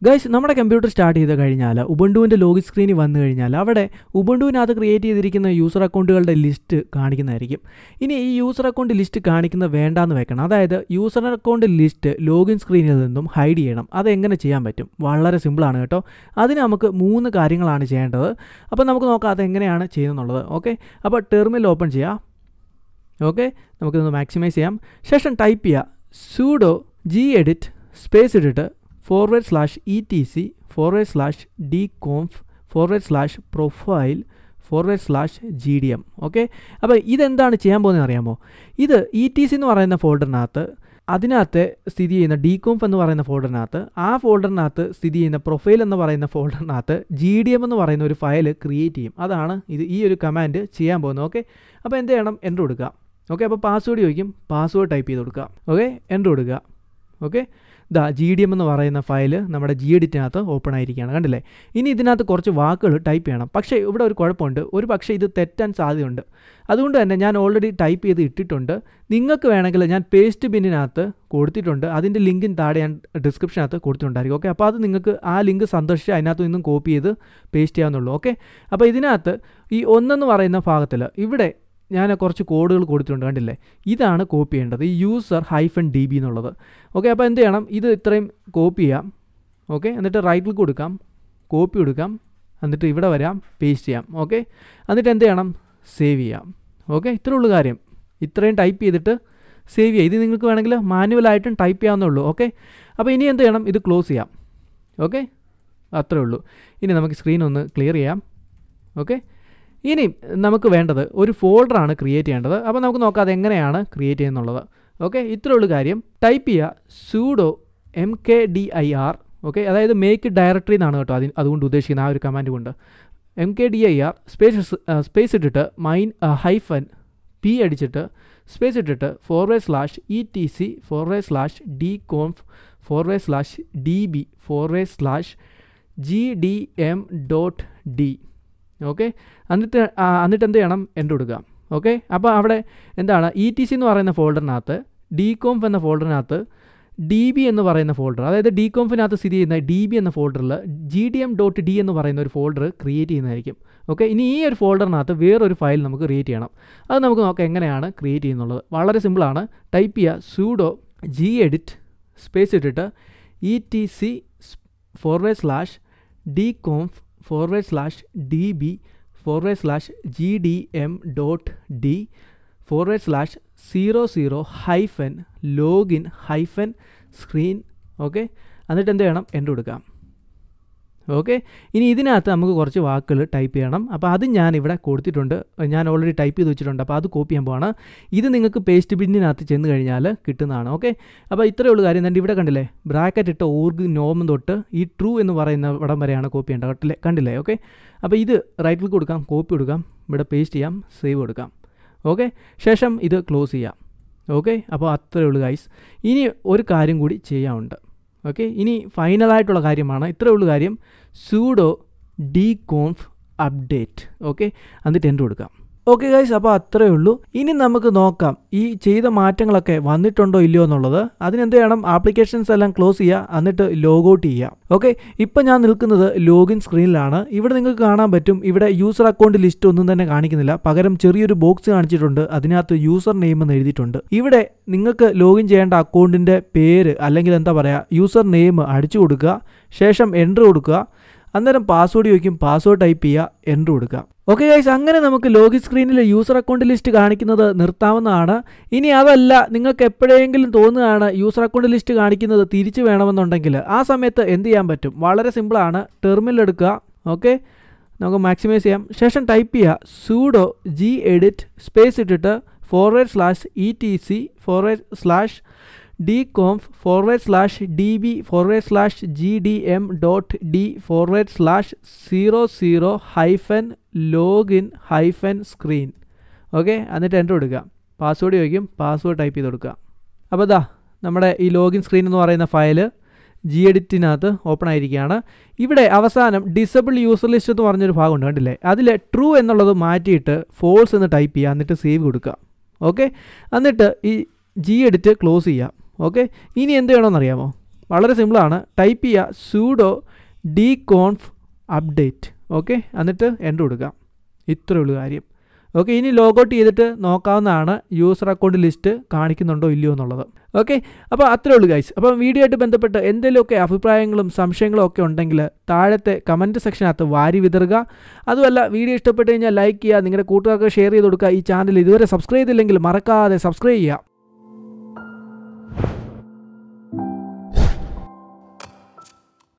Guys നമ്മുടെ computer start ചെയ്ത് കഴിഞ്ഞാൽ ഉബുണ്ടുവിൻ്റെ ലോഗിൻ സ്ക്രീനിൽ വന്നു കഴിഞ്ഞാൽ അവിടെ ഉബുണ്ടുവിനകത്ത് ക്രിയേറ്റ് ചെയ്തിരിക്കുന്ന യൂസർ അക്കൗണ്ടുകളുടെ ലിസ്റ്റ് കാണിക്കുന്നതായിരിക്കും. ഇനി ഈ യൂസർ അക്കൗണ്ട് ലിസ്റ്റ് കാണിക്കുന്നത് വേണ്ടാന്ന് വെക്കണം. അതായത് യൂസർ അക്കൗണ്ട് ലിസ്റ്റ് ലോഗിൻ സ്ക്രീനിൽ നിന്നും ഹൈഡ് ചെയ്യണം. അതെങ്ങനെ ചെയ്യാൻ പറ്റും? വളരെ സിമ്പിളാണ് കേട്ടോ. അതിന് നമുക്ക് 3 കാര്യങ്ങളാണ് ചെയ്യേണ്ടത്. അപ്പോൾ നമുക്ക് നോക്കാം അതെങ്ങനെയാണ് ചെയ്യുന്നുള്ളത്. ഓക്കെ, അപ്പോൾ ടെർമിനൽ ഓപ്പൺ ചെയ്യാം. ഓക്കെ, നമുക്കിതൊന്ന് മാക്സിമൈസ് ചെയ്യാം. ശേഷം ടൈപ്പ് ചെയ്യുക sudo gedit സ്പേസ് ഇട്ടിട്ട് /etc/dconf/profile/gdm. ഓക്കെ, അപ്പോൾ ഇതെന്താണ് ചെയ്യാൻ പോകുന്നത് അറിയാമോ? ഇത് etc എന്ന് പറയുന്ന ഫോൾഡറിനകത്ത് അതിനകത്ത് സ്ഥിതി ചെയ്യുന്ന dconf എന്ന് പറയുന്ന ഫോൾഡറിനകത്ത് ആ ഫോൾഡറിനകത്ത് സ്ഥിതി ചെയ്യുന്ന പ്രൊഫൈൽ എന്ന് പറയുന്ന ഫോൾഡറിനകത്ത് gdm എന്ന് പറയുന്ന ഒരു ഫയൽ ക്രിയേറ്റ് ചെയ്യും. അതാണ് ഈ ഒരു കമാൻഡ് ചെയ്യാൻ പോകുന്നത്. ഓക്കെ, അപ്പോൾ എന്ത് ചെയ്യണം? എൻ്റർ കൊടുക്കുക. ഓക്കെ, അപ്പോൾ പാസ്വേഡ് ചോദിക്കും, പാസ്വേഡ് ടൈപ്പ് ചെയ്ത് കൊടുക്കുക. ഓക്കെ, എൻ്റർ കൊടുക്കുക. ഓക്കെ, GDM എന്ന് പറയുന്ന ഫയൽ നമ്മുടെ geditനകത്ത് ഓപ്പൺ ആയിരിക്കുകയാണ്. കണ്ടില്ലേ? ഇനി ഇതിനകത്ത് കുറച്ച് വാക്കുകൾ ടൈപ്പ് ചെയ്യണം. പക്ഷേ ഇവിടെ ഒരു കുഴപ്പമുണ്ട്. ഒരു പക്ഷേ ഇത് തെറ്റാൻ സാധ്യതയുണ്ട്. അതുകൊണ്ട് തന്നെ ഞാൻ ഓൾറെഡി ടൈപ്പ് ചെയ്ത് ഇട്ടിട്ടുണ്ട്. നിങ്ങൾക്ക് വേണമെങ്കിൽ ഞാൻ പേസ്റ്റ് ബിന്നിനകത്ത് കൊടുത്തിട്ടുണ്ട്. അതിൻ്റെ ലിങ്കിൻ താഴെ ഞാൻ ഡിസ്ക്രിപ്ഷനകത്ത് കൊടുത്തിട്ടുണ്ടായിരിക്കും. ഓക്കെ, അപ്പോൾ അത് നിങ്ങൾക്ക് ആ ലിങ്ക് സന്ദർശിച്ച് അതിനകത്ത് നിന്നും കോപ്പി ചെയ്ത് പേസ്റ്റ് ചെയ്യാവുന്നുള്ളൂ. ഓക്കെ, അപ്പോൾ ഇതിനകത്ത് ഈ 1 പറയുന്ന ഭാഗത്തിൽ ഇവിടെ ഞാൻ കുറച്ച് കോഡുകൾ കൊടുത്തിട്ടുണ്ട്. കണ്ടില്ലേ? ഇതാണ് കോപ്പി ചെയ്യേണ്ടത്, ഈ user-db എന്നുള്ളത്. ഓക്കെ, അപ്പോൾ എന്ത് ചെയ്യണം? ഇത് ഇത്രയും കോപ്പി ചെയ്യാം. ഓക്കെ, എന്നിട്ട് റൈറ്റ് ക്ലിക്ക് കൊടുക്കാം, കോപ്പി കൊടുക്കാം, എന്നിട്ട് ഇവിടെ വരാം, പേസ്റ്റ് ചെയ്യാം. ഓക്കെ, എന്നിട്ട് എന്ത് ചെയ്യണം? സേവ് ചെയ്യാം. ഓക്കെ, ഇത്രയുള്ള കാര്യം. ഇത്രയും ടൈപ്പ് ചെയ്തിട്ട് സേവ് ചെയ്യാം. ഇത് നിങ്ങൾക്ക് വേണമെങ്കിൽ മാനുവലായിട്ടും ടൈപ്പ് ചെയ്യാവുന്നുള്ളൂ. ഓക്കെ, അപ്പോൾ ഇനി എന്ത് ചെയ്യണം? ഇത് ക്ലോസ് ചെയ്യാം. ഓക്കെ, അത്രേ ഉള്ളൂ. ഇനി നമുക്ക് സ്ക്രീൻ ഒന്ന് ക്ലിയർ ചെയ്യാം. ഓക്കെ, ഇനി നമുക്ക് വേണ്ടത് ഒരു ഫോൾഡറാണ് ക്രിയേറ്റ് ചെയ്യേണ്ടത്. അപ്പോൾ നമുക്ക് നോക്കാം അതെങ്ങനെയാണ് ക്രിയേറ്റ് ചെയ്യുന്നുള്ളത്. ഓക്കെ, ഇത്രയുള്ള കാര്യം. ടൈപ്പ് ചെയ്യുക sudo mkdir. ഓക്കെ, അതായത് മേക്ക് ഡയറക്ടറി എന്നാണ് കേട്ടോ അതുകൊണ്ട് ഉദ്ദേശിക്കുന്നത്, ആ ഒരു കമാൻഡ് കൊണ്ട്. mkdir സ്പേസ് ഇട്ടിട്ട് -p അടിച്ചിട്ട് സ്പേസ് ഇട്ടിട്ട് /etc/dconf/db/gdm.d. ഓക്കെ, എന്നിട്ട് എന്ത് ചെയ്യണം? എൻ്റർ കൊടുക്കുക. ഓക്കെ, അപ്പോൾ അവിടെ എന്താണ് etc എന്ന് പറയുന്ന ഫോൾഡറിനകത്ത് dconf എന്ന ഫോൾഡറിനകത്ത് db എന്ന് പറയുന്ന ഫോൾഡർ, അതായത് dconfനകത്ത് സ്ഥിതി ചെയ്യുന്ന db എന്ന ഫോൾഡറിൽ gdm.d എന്ന് പറയുന്ന ഒരു ഫോൾഡർ ക്രിയേറ്റ് ചെയ്യുന്നതായിരിക്കും. ഓക്കെ, ഇനി ഈ ഒരു ഫോൾഡറിനകത്ത് വേറൊരു ഫയൽ നമുക്ക് ക്രിയേറ്റ് ചെയ്യണം. അത് നമുക്ക് നോക്കാം എങ്ങനെയാണ് ക്രിയേറ്റ് ചെയ്യുന്നുള്ളത്. വളരെ സിമ്പിളാണ്. ടൈപ്പ് ചെയ്യുക sudo gedit സ്പേസ് ഇട്ടിട്ട് etc/db/db/gdm.d/00-login-screen. ഓക്കെ, എന്നിട്ട് എന്ത് ചെയ്യണം? എൻ്റർ കൊടുക്കാം. ഓക്കെ, ഇനി ഇതിനകത്ത് നമുക്ക് കുറച്ച് വാക്കുകൾ ടൈപ്പ് ചെയ്യണം. അപ്പോൾ അത് ഞാൻ ഇവിടെ കൊടുത്തിട്ടുണ്ട്, ഞാൻ ഓൾറെഡി ടൈപ്പ് ചെയ്ത് വെച്ചിട്ടുണ്ട്. അപ്പോൾ അത് കോപ്പി ചെയ്യാൻ പോവാണ്. ഇത് നിങ്ങൾക്ക് പേസ്റ്റ് ബിന്നിനകത്ത് ചെന്ന് കഴിഞ്ഞാൽ കിട്ടുന്നതാണ്. ഓക്കെ, അപ്പോൾ ഇത്രയേ ഉള്ളൂ കാര്യം. ഇവിടെ കണ്ടില്ലേ? ബ്രാക്കറ്റ് ഇട്ട് org-nom തൊട്ട് ഈ ട്രൂ എന്ന് പറയുന്ന ഇടം വരെയാണ് കോപ്പി ചെയ്യേണ്ടത്. കണ്ടില്ലേ? ഓക്കെ, അപ്പോൾ ഇത് റൈറ്റ് ക്ലിക്ക് കൊടുക്കാം, കോപ്പി കൊടുക്കാം, ഇവിടെ പേസ്റ്റ് ചെയ്യാം, സേവ് കൊടുക്കാം. ഓക്കെ, ശേഷം ഇത് ക്ലോസ് ചെയ്യാം. ഓക്കെ, അപ്പോൾ അത്രയേ ഉള്ളൂ ഗൈസ്. ഇനി ഒരു കാര്യം കൂടി ചെയ്യാനുണ്ട്. ഓക്കെ, ഇനി ഫൈനലായിട്ടുള്ള കാര്യമാണ്. ഇത്രയേ ഉള്ളൂ കാര്യം. sudo dconf update. ഓക്കെ, എന്നിട്ട് എൻ്റർ കൊടുക്കാം. ഓക്കെ ഗൈസ്, അപ്പോൾ അത്രയേ ഉള്ളൂ. ഇനി നമുക്ക് നോക്കാം ഈ ചെയ്ത മാറ്റങ്ങളൊക്കെ വന്നിട്ടുണ്ടോ ഇല്ലയോ എന്നുള്ളത്. അതിനെന്ത് ചെയ്യണം? ആപ്ലിക്കേഷൻസ് എല്ലാം ക്ലോസ് ചെയ്യുക, എന്നിട്ട് ലോഗൗട്ട് ചെയ്യുക. ഓക്കെ, ഇപ്പം ഞാൻ നിൽക്കുന്നത് ലോഗിൻ സ്ക്രീനിലാണ്. ഇവിടെ നിങ്ങൾക്ക് കാണാൻ പറ്റും, ഇവിടെ യൂസർ അക്കൗണ്ട് ലിസ്റ്റ് ഒന്നും തന്നെ കാണിക്കുന്നില്ല. പകരം ചെറിയൊരു ബോക്സ് കാണിച്ചിട്ടുണ്ട്, അതിനകത്ത് യൂസർ നെയിം എന്ന് എഴുതിയിട്ടുണ്ട്. ഇവിടെ നിങ്ങൾക്ക് ലോഗിൻ ചെയ്യേണ്ട അക്കൗണ്ടിൻ്റെ പേര് അല്ലെങ്കിൽ എന്താ പറയുക യൂസർ നെയിം അടിച്ചു കൊടുക്കുക. ശേഷം എൻ്റർ കൊടുക്കുക. അന്നേരം പാസ്വേഡ് ചോദിക്കും, പാസ്വേഡ് ടൈപ്പ് ചെയ്യുക, എൻ്റർ കൊടുക്കുക. ഓക്കെ ഗൈസ്, അങ്ങനെ നമുക്ക് ലോഗിൻ സ്ക്രീനിൽ യൂസർ അക്കൗണ്ട് ലിസ്റ്റ് കാണിക്കുന്നത് നിർത്താവുന്നതാണ്. ഇനി അതല്ല, നിങ്ങൾക്ക് എപ്പോഴെങ്കിലും തോന്നുകയാണ് യൂസർ അക്കൗണ്ട് ലിസ്റ്റ് കാണിക്കുന്നത് തിരിച്ചു വേണമെന്നുണ്ടെങ്കിൽ ആ സമയത്ത് എന്ത് ചെയ്യാൻ പറ്റും? വളരെ സിമ്പിളാണ്. ടെർമിനൽ എടുക്കുക. ഓക്കെ, നമുക്ക് മാക്സിമൈസ് ചെയ്യാം. ശേഷം ടൈപ്പ് ചെയ്യുക sudo gedit സ്പേസ് ഇട്ടിട്ട് /etc/dconf/db/gdm.d/00-login-screen. ഓക്കെ, എന്നിട്ട് എൻ്റർ കൊടുക്കുക. പാസ്വേഡ് ചോദിക്കും, പാസ്വേഡ് ടൈപ്പ് ചെയ്ത് കൊടുക്കുക. അപ്പോൾ നമ്മുടെ ഈ ലോഗിൻ സ്ക്രീൻ എന്ന് പറയുന്ന ഫയൽ geditനകത്ത് ഓപ്പൺ ആയിരിക്കുകയാണ്. ഇവിടെ അവസാനം ഡിസബിൾ യൂസർ ലിസ്റ്റ് എന്ന് പറഞ്ഞൊരു ഭാഗമുണ്ട്, കണ്ടില്ലേ? അതിൽ ട്രൂ എന്നുള്ളത് മാറ്റിയിട്ട് ഫോൾസ് എന്ന് ടൈപ്പ് ചെയ്യുക, എന്നിട്ട് സേവ് കൊടുക്കുക. ഓക്കെ, എന്നിട്ട് ഈ gedit ക്ലോസ് ചെയ്യാം. ഓക്കെ, ഇനി എന്ത് ചെയ്യണമെന്ന് അറിയാമോ? വളരെ സിമ്പിളാണ്. ടൈപ്പ് ചെയ്യുക sudo dconf update. ഓക്കെ, എന്നിട്ട് എൻ്റർ കൊടുക്കാം. ഇത്രയേ ഉള്ളൂ കാര്യം. ഓക്കെ, ഇനി ലോഗൗട്ട് ചെയ്തിട്ട് നോക്കാവുന്നതാണ് യൂസർ അക്കൗണ്ട് ലിസ്റ്റ് കാണിക്കുന്നുണ്ടോ ഇല്ലയോ എന്നുള്ളത്. ഓക്കെ, അപ്പോൾ അത്രയേ ഉള്ളൂ ഗൈസ്. അപ്പോൾ വീഡിയോ ആയിട്ട് ബന്ധപ്പെട്ട് എന്തെങ്കിലുമൊക്കെ അഭിപ്രായങ്ങളും സംശയങ്ങളും ഒക്കെ ഉണ്ടെങ്കിൽ താഴത്തെ കമൻറ്റ് സെക്ഷനകത്ത് വാരി വിതറുക. അതുമല്ല, വീഡിയോ ഇഷ്ടപ്പെട്ട് കഴിഞ്ഞാൽ ലൈക്ക് ചെയ്യുക, നിങ്ങളുടെ കൂട്ടുകാർക്ക് ഷെയർ ചെയ്ത് കൊടുക്കുക. ഈ ചാനൽ ഇതുവരെ സബ്സ്ക്രൈബ് ചെയ്തില്ലെങ്കിൽ മറക്കാതെ സബ്സ്ക്രൈബ് ചെയ്യുക.